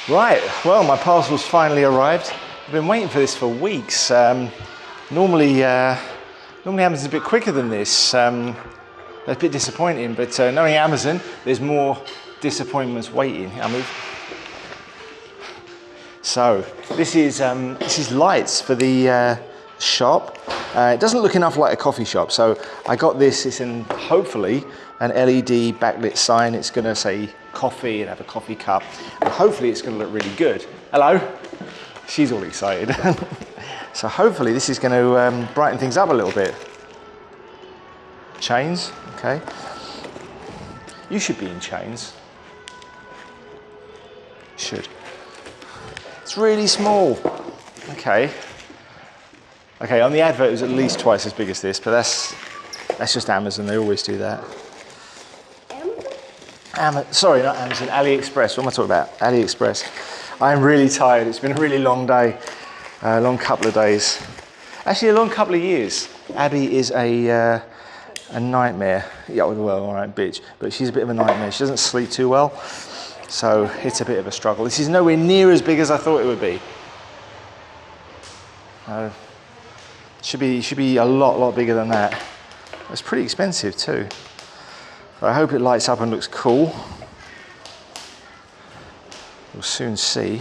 Right, well, my parcel's finally arrived. I've been waiting for this for weeks. Normally Amazon's a bit quicker than this. That's a bit disappointing, but knowing Amazon, there's more disappointments waiting. I move. So this is lights for the shop. It doesn't look enough like a coffee shop, so I got this. It's hopefully an LED backlit sign. It's going to say coffee and have a coffee cup, and hopefully it's going to look really good. Hello, she's all excited. So hopefully this is going to brighten things up a little bit. Chains, okay. You should be in chains. Should. It's really small. Okay. Okay, on the advert it was at least twice as big as this, but that's just Amazon. They always do that. Sorry, not Amazon, AliExpress. What am I talking about? AliExpress. I'm really tired. It's been a really long day, a long couple of days. Actually, a long couple of years. Abby is a nightmare. Yeah, well, all right, bitch. But she's a bit of a nightmare. She doesn't sleep too well, so it's a bit of a struggle. This is nowhere near as big as I thought it would be. Should be a lot bigger than that. It's pretty expensive too. I hope it lights up and looks cool. We'll soon see.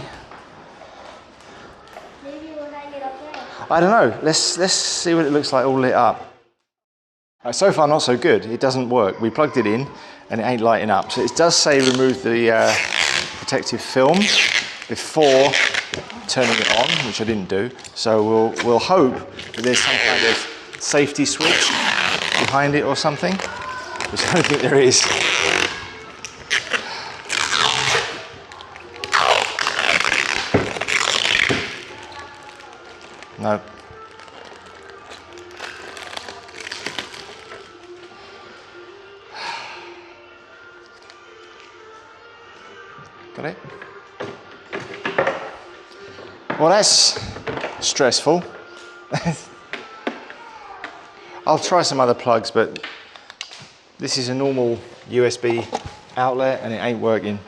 Maybe we'll hang it up there. I don't know. Let's see what it looks like all lit up. So far, not so good. It doesn't work. We plugged it in and it ain't lighting up. So it does say remove the protective film before turning it on, which I didn't do. So we'll hope that there's some kind of safety switch behind it or something, which I don't think there is. No. Got it? Well, that's stressful. I'll try some other plugs, but this is a normal USB outlet and it ain't working.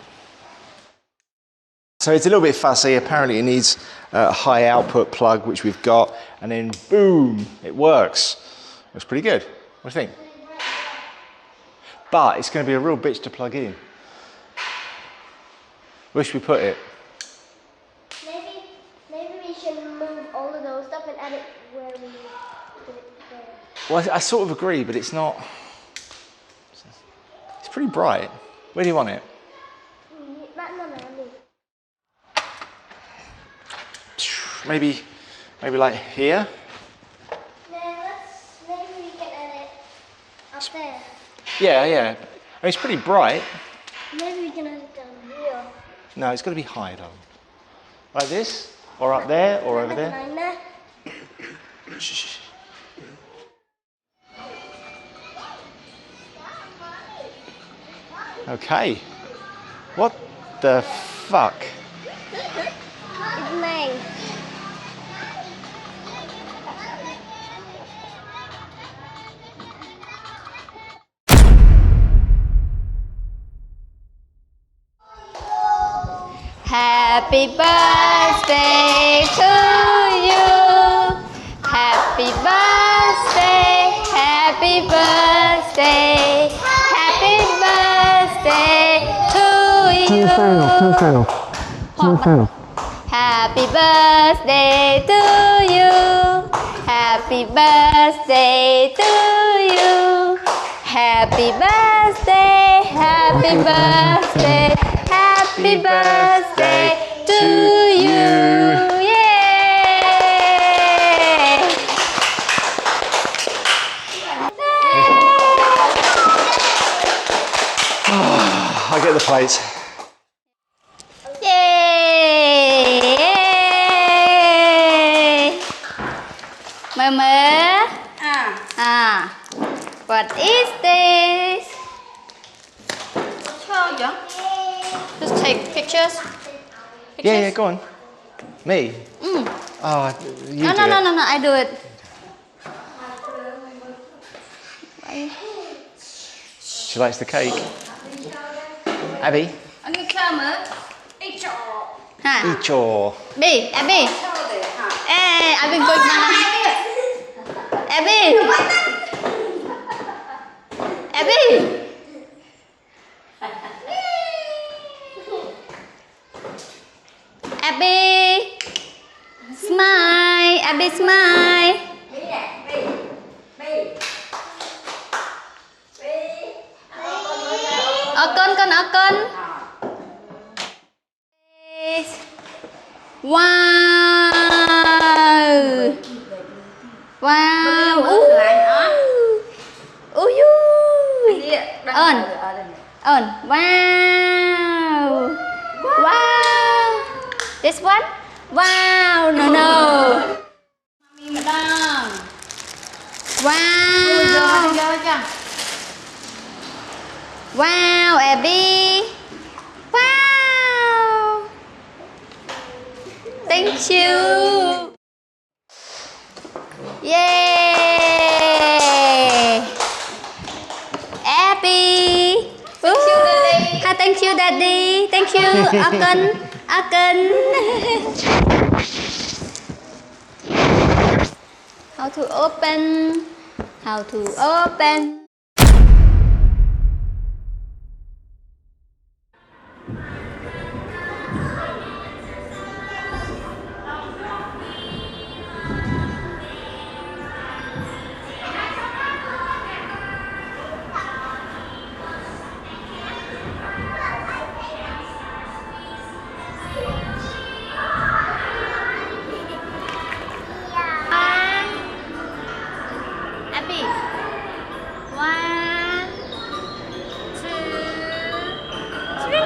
So it's a little bit fussy. Apparently it needs a high output plug, which we've got, and then boom, it works. Looks pretty good. What do you think? But it's going to be a real bitch to plug in. Where should we put it? Maybe we should move all of those stuff and add it where we put it there. Well, I sort of agree, but it's not. It's pretty bright. Where do you want it? Maybe like here. Maybe we can add it up there. Yeah. I mean, it's pretty bright. Maybe we can add it down here. No, it's got to be high though. Like this, or up there, or over there. Shh. Okay. What the fuck? It's mine. Happy birthday to you. Happy birthday, happy birthday, happy birthday to you. Happy birthday to you. Happy birthday to you. Happy birthday, happy birthday, happy birthday to you. Yay! I'll get the plates. Mama. What is this? Just take pictures. Yeah, go on. Me? Oh, you No, do it. no, I do it. She likes the cake. Abby? On the camera. Ha. Icho. Abby, Abby. Ê, Abby good mana. Abby. Abby. Abby. Smile, Abby smile. Ở con ở con. Wow. Wow. Ui. Ơn. Ơn. Wow. Wow. This one? Wow. No no. Wow. Wow, Abby. Wow. Thank you. Yay. Abby. Thank you, Daddy. Thank you, Daddy. Thank you, Aken. Aken. How to open? How to open? Abby. 1, 2, 3.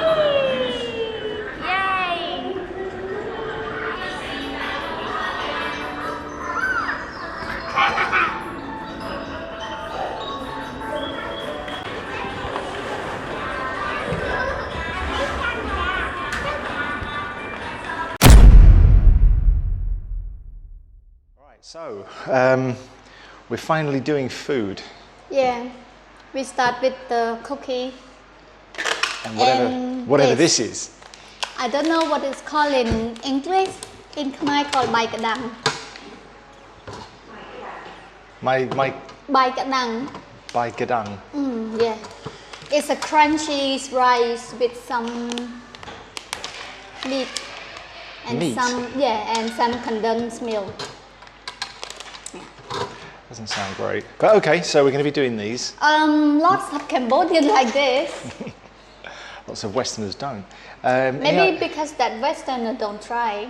Yay. Right, so we're finally doing food. Yeah. We start with the cookie. And And whatever this. this is. I don't know what it's called in English. In Khmer called bai cả đằng. My Bai cả đằng. Bai Gadang. Yeah. It's a crunchy rice with some meat and Meat? and some condensed milk. Doesn't sound great. But okay, so we're going to be doing these. Lots of Cambodian like this. Lots of Westerners don't. Maybe because that Westerner don't try.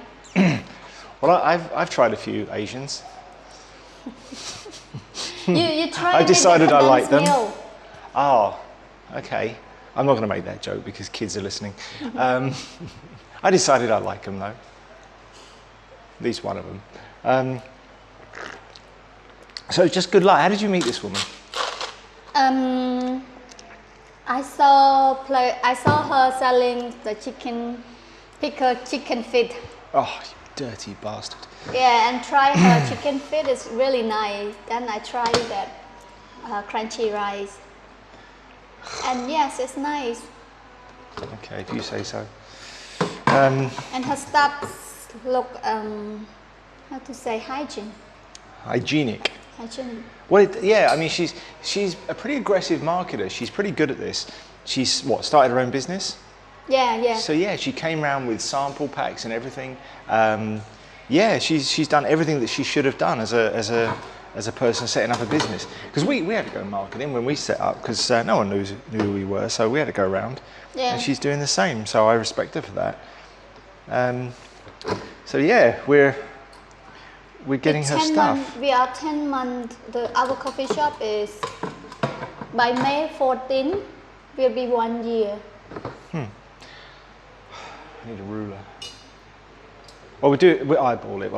Well, I've tried a few Asians. You try. I've decided I like them. Milk. Oh, okay. I'm not going to make that joke because kids are listening. I decided I like them though. At least one of them. So just good luck. How did you meet this woman? I saw her selling the pickled chicken feet. Oh, you dirty bastard. Yeah, and try her chicken feet is really nice. Then I tried that crunchy rice. And yes, it's nice. Okay, if you say so. And her stuff look, how to say, Hygienic. hygienic. Well, yeah, I mean, she's a pretty aggressive marketer. She's pretty good at this. She's, started her own business? Yeah, yeah. So yeah, she came around with sample packs and everything. Yeah, she's done everything that she should have done as a person setting up a business. Because we had to go marketing when we set up because no one knew who we were, so we had to go around. Yeah. And she's doing the same, so I respect her for that. So yeah, we're getting her stuff. We are 10 months. Our coffee shop is by May 14 will be 1 year. I need a ruler. Well, we eyeball it.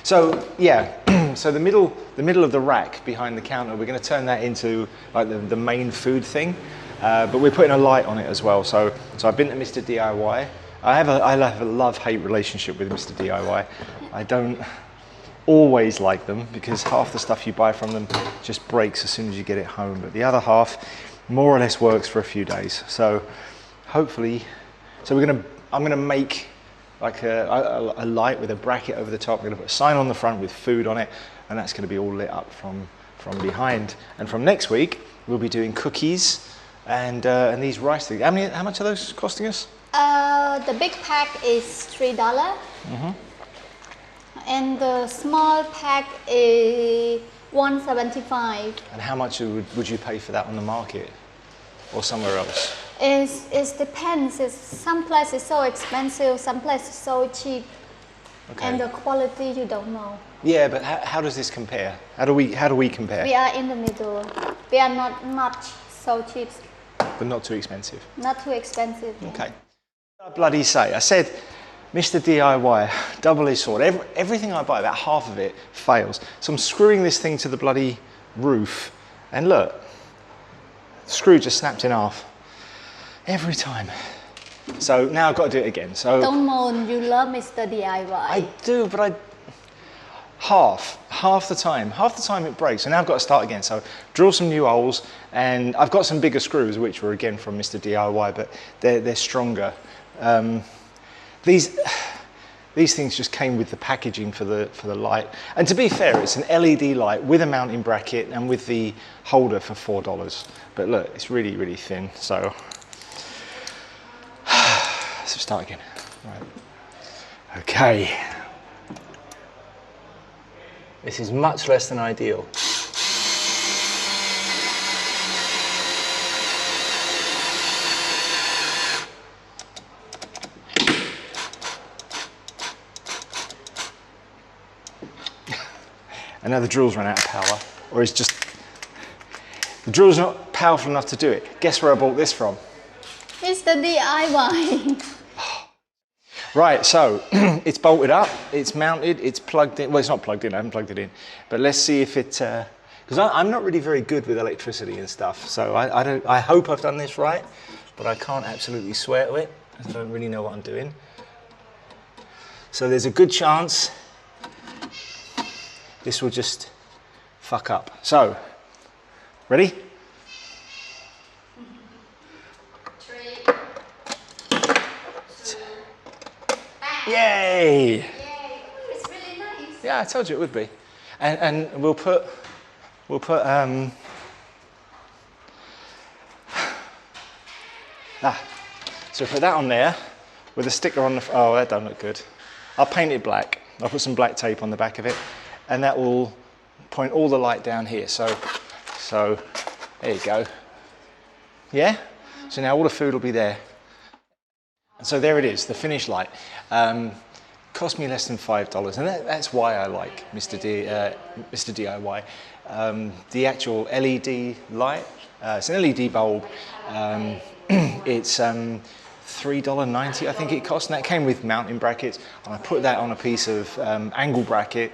So yeah, so the middle of the rack behind the counter, we're going to turn that into like the main food thing, but we're putting a light on it as well. So I've been to Mr. DIY. I have a love-hate relationship with Mr. DIY. I don't always like them because half the stuff you buy from them just breaks as soon as you get it home, but the other half more or less works for a few days. So hopefully, I'm going to make like a light with a bracket over the top. I'm going to put a sign on the front with food on it, and that's going to be all lit up from behind. And from next week, we'll be doing cookies and these rice things. How much are those costing us? The big pack is $3. And the small pack is $1.75. And how much would you pay for that on the market or somewhere else? It depends. Some places so expensive, some places so cheap. Okay. And the quality you don't know. Yeah, but how does this compare? How do we compare? We are in the middle. We are not so cheap. But not too expensive. Not too expensive. Okay. What did I bloody say? I said, Mr. DIY, double-edged sword. Everything I buy, about half of it fails. So I'm screwing this thing to the bloody roof, and look, the screw just snapped in half. Every time. So now I've got to do it again. So don't moan, you love Mr. DIY. I do, but half the time it breaks. So now I've got to start again. So drill some new holes, and I've got some bigger screws, which were again from Mr. DIY, but they're stronger. These things just came with the packaging for the light. And to be fair, it's an LED light with a mounting bracket and with the holder for $4. But look, it's really, really thin. So let's start again. Right. Okay. This is much less than ideal. I know the drill's run out of power, or it's just, the drill's not powerful enough to do it. Guess where I bought this from? Mr. DIY. Right, so it's bolted up, it's mounted, it's plugged in. Well, it's not plugged in, I haven't plugged it in. But let's see if it, because I'm not really very good with electricity and stuff. So I hope I've done this right, but I can't absolutely swear to it. I don't really know what I'm doing. So there's a good chance this will just fuck up. So, ready? 3, 2, Yay! Yay! Oh, it's really nice. Yeah, I told you it would be. And we'll put so put that on there with a sticker on the, oh, that doesn't look good. I'll paint it black. I'll put some black tape on the back of it, and that will point all the light down here. So there you go. Yeah? So now all the food will be there. And so there it is, the finished light. Cost me less than $5, and that's why I like Mr. DIY. The actual LED light, it's an LED bulb. It's $3.90, I think it cost, and that came with mounting brackets. And I put that on a piece of angle bracket,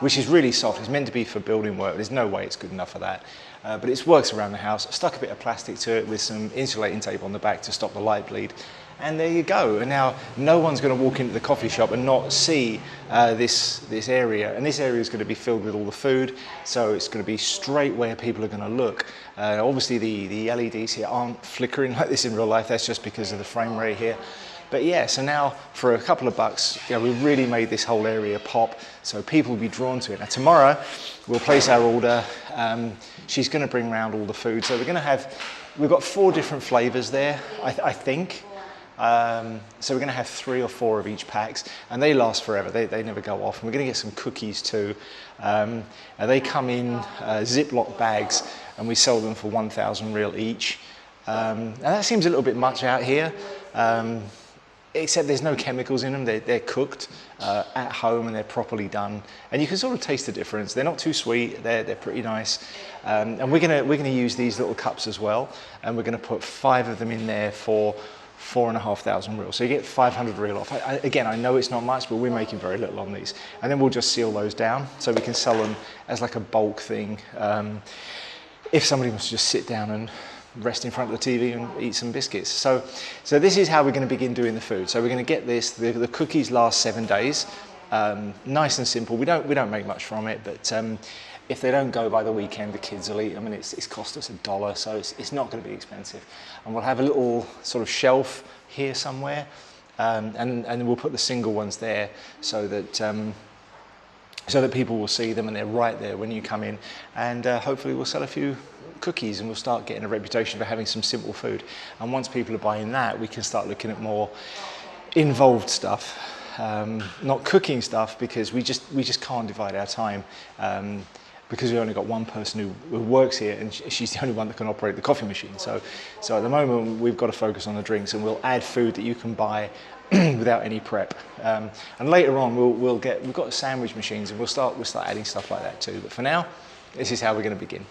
which is really soft. It's meant to be for building work. There's no way it's good enough for that. But it works around the house. I stuck a bit of plastic to it with some insulating tape on the back to stop the light bleed. And there you go. And now no one's going to walk into the coffee shop and not see this area. And this area is going to be filled with all the food. So it's going to be straight where people are going to look. Obviously the LEDs here aren't flickering like this in real life. That's just because of the frame rate here. But yeah, so now for a couple of bucks, we've really made this whole area pop. So people will be drawn to it. Now tomorrow we'll place our order. She's going to bring around all the food. So we've got 4 different flavors there, I think. So we're going to have 3 or 4 of each packs, and they last forever. They never go off. And we're going to get some cookies too. And they come in Ziploc bags, and we sell them for 1,000 real each. And that seems a little bit much out here, except there's no chemicals in them. They're cooked at home, and they're properly done. And you can sort of taste the difference. They're not too sweet. They're pretty nice. And we're gonna use these little cups as well, and we're going to put 5 of them in there for 4,500 real. So you get 500 real off. Again, I know it's not much, but we're making very little on these. And then we'll just seal those down so we can sell them as like a bulk thing. If somebody wants to just sit down and rest in front of the TV and eat some biscuits. So this is how we're going to begin doing the food. So we're going to get this, the cookies last 7 days. Nice and simple. We don't make much from it, but if they don't go by the weekend, the kids will eat them, and it's cost us $1, so it's not going to be expensive. And we'll have a little sort of shelf here somewhere, and we'll put the single ones there so that people will see them and they're right there when you come in, and hopefully we'll sell a few cookies and we'll start getting a reputation for having some simple food. And once people are buying that, we can start looking at more involved stuff, not cooking stuff, because we just can't divide our time, because we've only got one person who works here, and she's the only one that can operate the coffee machine. So at the moment we've got to focus on the drinks, and we'll add food that you can buy without any prep. And later on we've got sandwich machines, and we'll start adding stuff like that too. But for now, this is how we're going to begin.